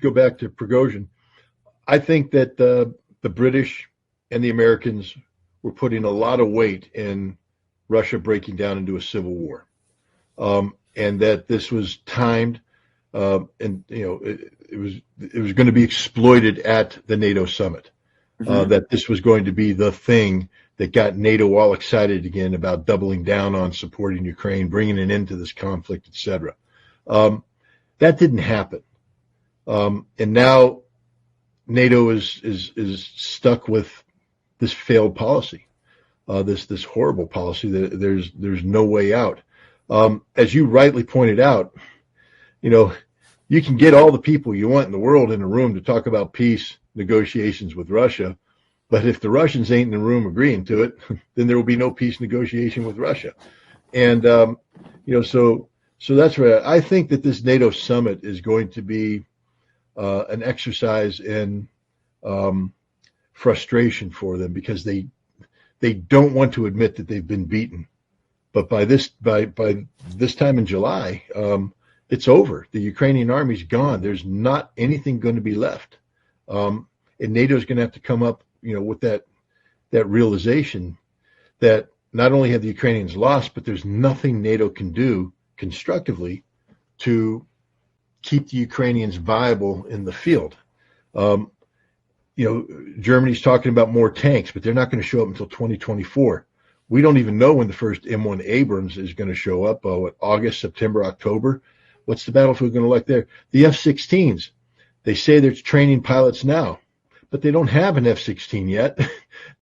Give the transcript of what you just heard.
go back to Prigozhin, I think that the British and the Americans were putting a lot of weight in Russia breaking down into a civil war, and that this was timed, and it was going to be exploited at the NATO summit. That this was going to be the thing that got NATO all excited again about doubling down on supporting Ukraine, bringing an end to this conflict, etc. That didn't happen, and now NATO is stuck with this failed policy, this horrible policy that there's no way out. As you rightly pointed out, you can get all the people you want in the world in a room to talk about peace negotiations with Russia, but if the Russians ain't in the room agreeing to it, then there will be no peace negotiation with Russia. And so that's where I think that this NATO summit is going to be an exercise in frustration for them, because they don't want to admit that they've been beaten. But by this time in July, it's over. The Ukrainian army's gone. There's not anything going to be left, and NATO's going to have to come up, with that realization that not only have the Ukrainians lost, but there's nothing NATO can do constructively to keep the Ukrainians viable in the field. Germany's talking about more tanks, but they're not going to show up until 2024. We don't even know when the first M1 Abrams is going to show up. August, September, October. What's the battlefield going to look like there? The F-16s. They say they're training pilots now, but they don't have an F-16 yet.